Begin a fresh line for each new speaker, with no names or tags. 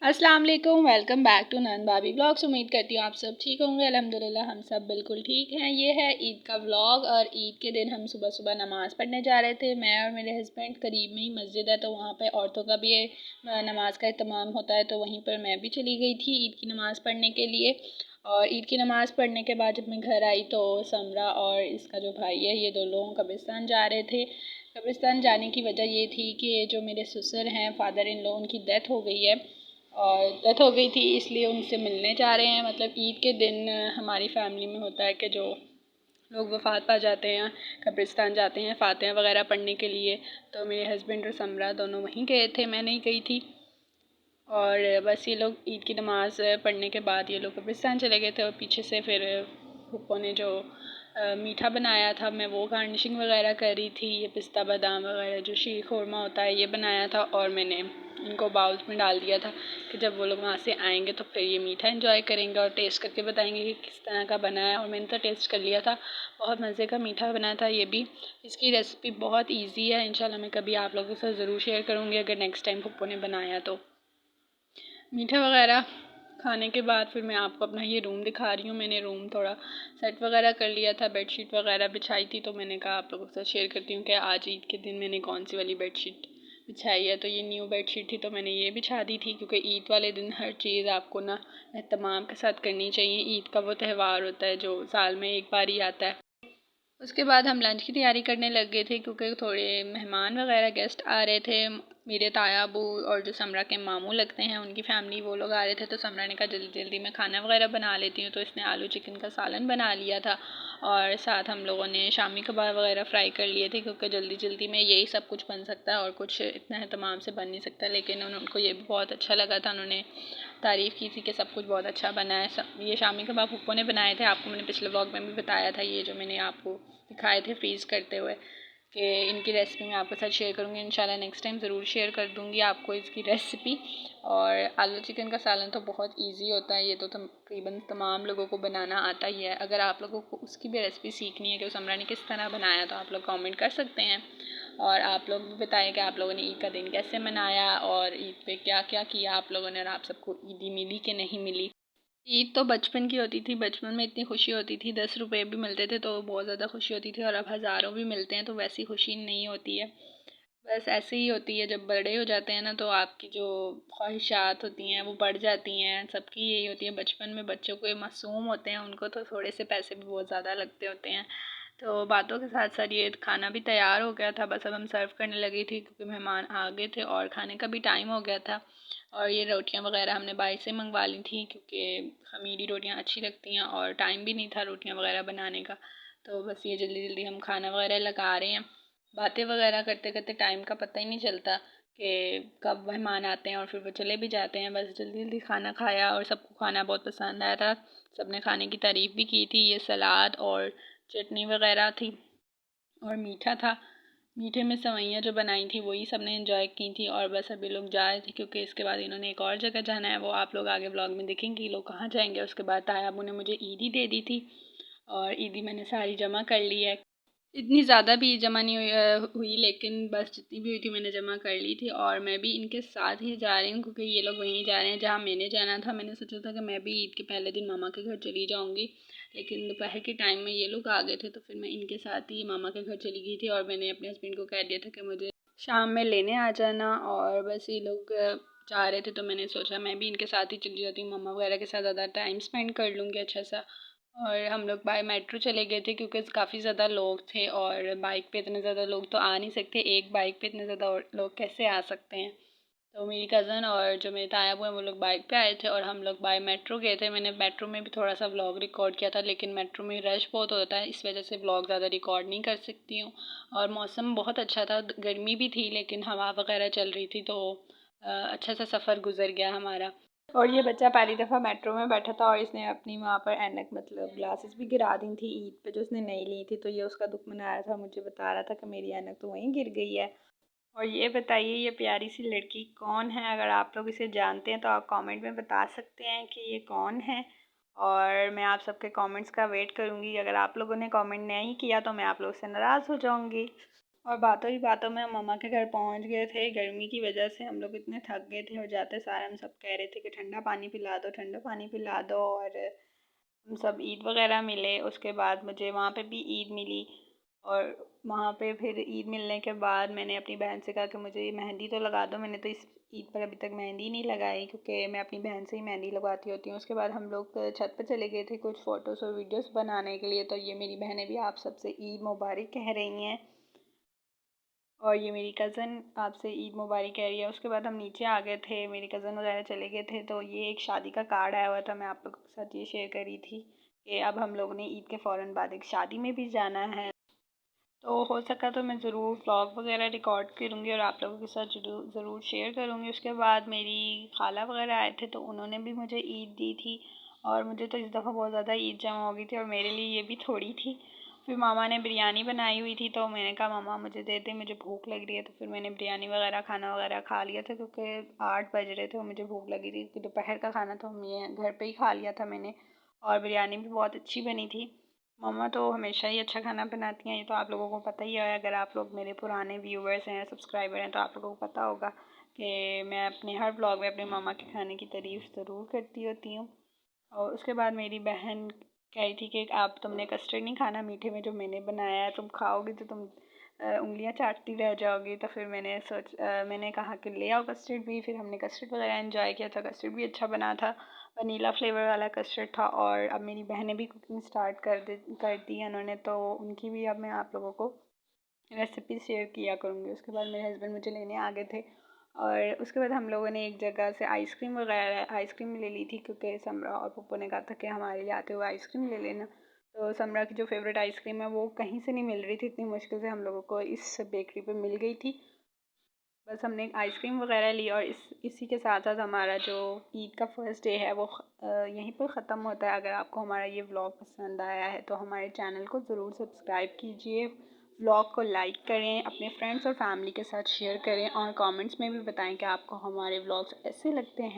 अस्सलाम वालेकुम। Welcome back to none भाभी व्लॉग्स। उम्मीद करती हूँ आप सब ठीक होंगे। अल्हम्दुलिल्लाह हम सब बिल्कुल ठीक हैं। ये है ईद का व्लॉग और ईद के दिन हम सुबह सुबह नमाज़ पढ़ने जा रहे थे। मैं और मेरे हस्बैंड, करीब में ही मस्जिद है तो वहाँ पे औरतों का भी नमाज का इत्माम होता है, तो वहीं पर मैं भी चली गई थी ईद की नमाज़ पढ़ने के लिए। और ईद की नमाज़ पढ़ने के बाद जब मैं घर आई तो समरा और इसका जो भाई है, ये दो लोग कब्रिस्तान जा रहे थे। कब्रिस्तान जाने की वजह ये थी कि जो मेरे ससुर हैं, फादर इन लॉ, उनकी डेथ हो गई है और डेथ हो गई थी, इसलिए उनसे मिलने जा रहे हैं। मतलब ईद के दिन हमारी फैमिली में होता है कि जो लोग वफ़ात पा जाते हैं कब्रिस्तान जाते हैं फातिहा वगैरह पढ़ने के लिए। तो मेरे हस्बैंड और समरा दोनों वहीं गए थे, मैं नहीं गई थी। और बस ये लोग ईद की नमाज़ पढ़ने के बाद ये लोग कब्रिस्तान चले गए थे और पीछे से फिर फूफो ने जो मीठा बनाया था, मैं वो गार्निशिंग वगैरह कर रही थी। ये पिस्ता बादाम वगैरह जो शीर खोरमा होता है, ये बनाया था और मैंने इनको बाउल्स में डाल दिया था कि जब वो लोग वहाँ से आएंगे तो फिर ये मीठा एंजॉय करेंगे और टेस्ट करके बताएंगे कि किस तरह का बना है। और मैंने तो टेस्ट कर लिया था, बहुत मज़े का मीठा बनाया था ये भी। इसकी रेसिपी बहुत ईजी है, इंशाल्लाह मैं कभी आप लोगों के साथ ज़रूर शेयर करूँगी अगर नेक्स्ट टाइम फूफो ने बनाया तो। मीठा वगैरह खाने के बाद फिर मैं आपको अपना ये रूम दिखा रही हूँ। मैंने रूम थोड़ा सेट वगैरह कर लिया था, बेडशीट वगैरह बिछाई थी, तो मैंने कहा आप लोगों के साथ शेयर करती हूँ कि आज ईद के दिन मैंने कौन सी वाली बेडशीट बिछाई है। तो ये न्यू बेडशीट थी तो मैंने ये बिछा दी थी, क्योंकि ईद वाले दिन हर चीज़ आपको ना एहतमाम के साथ करनी चाहिए। ईद का वो त्यौहार होता है जो साल में एक बार ही आता है। उसके बाद हम लंच की तैयारी करने लग गए थे, क्योंकि थोड़े मेहमान वगैरह गेस्ट आ रहे थे। मेरे ताया अबू और जो समरा के मामू लगते हैं उनकी फैमिली, वो लोग आ रहे थे। तो समरा ने कहा जल्दी जल्दी मैं खाना वगैरह बना लेती हूँ, तो इसने आलू चिकन का सालन बना लिया था और साथ हम लोगों ने शामी कबाब वगैरह फ्राई कर लिए थे, क्योंकि जल्दी जल्दी में यही सब कुछ बन सकता है और कुछ इतना एहतमाम से बन नहीं सकता। लेकिन उनको ये भी बहुत अच्छा लगा था, उन्होंने तारीफ़ की थी कि सब कुछ बहुत अच्छा बना है। ये शामी कबाब फूफो ने बनाए थे, आपको मैंने पिछले व्लॉग में भी बताया था। ये जो मैंने आपको दिखाए थे फ्रीज़ करते हुए, कि इनकी रेसिपी मैं आपके साथ शेयर करूँगी इंशाल्लाह। नेक्स्ट टाइम ज़रूर शेयर कर दूँगी आपको इसकी रेसिपी। और आलू चिकन का सालन तो बहुत इजी होता है, ये तो तकरीबन तमाम लोगों को बनाना आता ही है। अगर आप लोगों को उसकी भी रेसिपी सीखनी है कि उस समरा ने किस तरह बनाया, तो आप लोग कमेंट कर सकते हैं। और आप लोग भी बताएं कि आप लोगों ने ईद का दिन कैसे मनाया और ईद पे क्या क्या किया आप लोगों ने, और आप सबको ईदी मिली कि नहीं मिली। ईद तो बचपन की होती थी, बचपन में इतनी खुशी होती थी, 10 रुपये भी मिलते थे तो बहुत ज़्यादा खुशी होती थी, और अब हज़ारों भी मिलते हैं तो वैसी खुशी नहीं होती है। बस ऐसे ही होती है, जब बड़े हो जाते हैं ना तो आपकी जो ख्वाहिशात होती हैं वो बढ़ जाती हैं। सबकी यही होती है, बचपन में बच्चों को ये मासूम होते हैं, उनको तो थोड़े से पैसे भी बहुत ज़्यादा लगते होते हैं। तो बातों के साथ साथ ये खाना भी तैयार हो गया था, बस अब हम सर्व करने लगी थी, क्योंकि मेहमान आ गए थे और खाने का भी टाइम हो गया था। और ये रोटियां वगैरह हमने बाहर से मंगवा ली थी, क्योंकि खमीरी रोटियां अच्छी लगती हैं और टाइम भी नहीं था रोटियां वगैरह बनाने का। तो बस ये जल्दी जल्दी हम खाना वगैरह लगा रहे हैं। बातें वगैरह करते करते टाइम का पता ही नहीं चलता कि कब मेहमान आते हैं और फिर वो चले भी जाते हैं। बस जल्दी जल्दी खाना खाया और सबको खाना बहुत पसंद आया था, सबने खाने की तारीफ़ भी की थी। ये सलाद और चटनी वगैरह थी और मीठा था। मीठे में सेवइयाँ जो बनाई थी वही सबने एंजॉय की थी। और बस अभी लोग जा रहे थे, क्योंकि इसके बाद इन्होंने एक और जगह जाना है, वो आप लोग आगे ब्लॉग में देखेंगे ये लोग कहाँ जाएंगे। उसके बाद ताया अबू ने मुझे ईदी दे दी थी और ईदी मैंने सारी जमा कर ली है। इतनी ज़्यादा भी जमा नहीं हुई, लेकिन बस जितनी भी हुई थी मैंने जमा कर ली थी। और मैं भी इनके साथ ही जा रही हूँ, क्योंकि ये लोग वहीं जा रहे हैं जहाँ मैंने जाना था। मैंने सोचा था कि मैं भी ईद के पहले दिन मामा के घर चली जाऊँगी, लेकिन दोपहर के टाइम में ये लोग आ गए थे, तो फिर मैं इनके साथ ही मामा के घर चली गई थी। और मैंने अपने हस्बैंड को कह दिया था कि मुझे शाम में लेने आ जाना। और बस ये लोग जा रहे थे तो मैंने सोचा मैं भी इनके साथ ही चली जाती हूँ, मामा वगैरह के साथ ज़्यादा टाइम स्पेंड कर लूँगी अच्छा सा। और हम लोग बाय मेट्रो चले गए थे, क्योंकि काफ़ी ज़्यादा लोग थे और बाइक पे इतने ज़्यादा लोग तो आ नहीं सकते, एक बाइक पे इतने ज़्यादा लोग कैसे आ सकते हैं। तो मेरी कज़न और जो मेरे ताया हुए हैं वो लोग बाइक पे आए थे और हम लोग बाय मेट्रो गए थे। मैंने मेट्रो में भी थोड़ा सा व्लॉग रिकॉर्ड किया था, लेकिन मेट्रो में रश बहुत होता है, इस वजह से व्लॉग ज़्यादा रिकॉर्ड नहीं कर सकती हूँ। और मौसम बहुत अच्छा था, गर्मी भी थी लेकिन हवा वगैरह चल रही थी, तो अच्छा सा सफ़र गुजर गया हमारा। और ये बच्चा पहली दफ़ा मेट्रो में बैठा था और इसने अपनी वहाँ पर ऐनक मतलब ग्लासेस भी गिरा दी थी ईद पे, जो उसने नहीं ली थी। तो ये उसका दुख मना रहा था, मुझे बता रहा था कि मेरी ऐनक तो वहीं गिर गई है। और ये बताइए ये प्यारी सी लड़की कौन है? अगर आप लोग इसे जानते हैं तो आप कमेंट में बता सकते हैं कि ये कौन है। और मैं आप सबके कमेंट्स का वेट करूँगी। अगर आप लोगों ने कमेंट नहीं किया तो मैं आप लोग से नाराज़ हो जाऊँगी। और बातों ही बातों में हम मम्मा के घर पहुंच गए थे। गर्मी की वजह से हम लोग इतने थक गए थे और जाते सार हम सब कह रहे थे कि ठंडा पानी पिला दो, ठंडा पानी पिला दो। और हम सब ईद वगैरह मिले। उसके बाद मुझे वहाँ पे भी ईद मिली। और वहाँ पे फिर ईद मिलने के बाद मैंने अपनी बहन से कहा कि मुझे मेहंदी तो लगा दो। मैंने तो इस ईद पर अभी तक मेहंदी नहीं लगाई, क्योंकि मैं अपनी बहन से ही मेहंदी लगवाती होती हूँ। उसके बाद हम लोग छत पे चले गए थे कुछ फ़ोटोज़ और वीडियोज़ बनाने के लिए। तो ये मेरी बहनें भी आप सबसे ईद मुबारक कह रही हैं, और ये मेरी कज़न आपसे ईद मुबारक कह रही है। उसके बाद हम नीचे आ गए थे, मेरी कज़न वगैरह चले गए थे। तो ये एक शादी का कार्ड आया हुआ था, मैं आप लोगों के साथ ये शेयर करी थी कि अब हम लोगों ने ईद के फ़ौरन बाद एक शादी में भी जाना है। तो हो सका तो मैं ज़रूर व्लॉग वगैरह रिकॉर्ड करूँगी और आप लोगों के साथ ज़रूर शेयर करूँगी। उसके बाद मेरी खाला वगैरह आए थे, तो उन्होंने भी मुझे ईद दी थी। और मुझे तो इस दफ़ा बहुत ज़्यादा ईद जमा हो गई थी, और मेरे लिए ये भी थोड़ी थी। फिर मामा ने बिरयानी बनाई हुई थी, तो मैंने कहा मामा मुझे दे दे, मुझे भूख लग रही है। तो फिर मैंने बिरयानी वगैरह खाना वगैरह खा लिया था, क्योंकि 8 बज रहे थे और मुझे भूख लगी थी। कि दोपहर का खाना तो हम ये घर पे ही खा लिया था मैंने। और बिरयानी भी बहुत अच्छी बनी थी। मम्मा तो हमेशा ही अच्छा खाना बनाती हैं, ये तो आप लोगों को पता ही है। अगर आप लोग मेरे पुराने व्यूवर्स हैं, सब्सक्राइबर हैं, तो आप लोगों को पता होगा कि मैं अपने हर ब्लॉग में अपने मामा के खाने की तारीफ़ ज़रूर करती होती हूँ। और उसके बाद मेरी बहन कह रही थी कि आप तुमने कस्टर्ड नहीं खाना मीठे में जो मैंने बनाया है, तुम खाओगी तो तुम उंगलियां चाटती रह जाओगी। तो फिर मैंने कहा कि ले आओ कस्टर्ड भी। फिर हमने कस्टर्ड वगैरह एंजॉय किया था। कस्टर्ड भी अच्छा बना था, वनीला फ्लेवर वाला कस्टर्ड था। और अब मेरी बहनें भी कुकिंग स्टार्ट कर दी है उन्होंने, तो उनकी भी अब मैं आप लोगों को रेसिपी शेयर किया करूँगी। उसके बाद मेरे हस्बैंड मुझे लेने आ गए थे, और उसके बाद हम लोगों ने एक जगह से आइसक्रीम ले ली थी, क्योंकि समरा और पप्पू ने कहा था कि हमारे लिए आते हुए आइसक्रीम ले लेना। तो समरा की जो फेवरेट आइसक्रीम है वो कहीं से नहीं मिल रही थी, इतनी मुश्किल से हम लोगों को इस बेकरी पे मिल गई थी। बस हमने आइसक्रीम वगैरह ली, और इसी के साथ साथ हमारा जो ईद का फर्स्ट डे है वो यहीं पर ख़त्म होता है। अगर आपको हमारा ये व्लॉग पसंद आया है तो हमारे चैनल को ज़रूर सब्सक्राइब कीजिए, व्लॉग को लाइक करें, अपने फ्रेंड्स और फैमिली के साथ शेयर करें, और कमेंट्स में भी बताएं कि आपको हमारे व्लॉग्स ऐसे लगते हैं।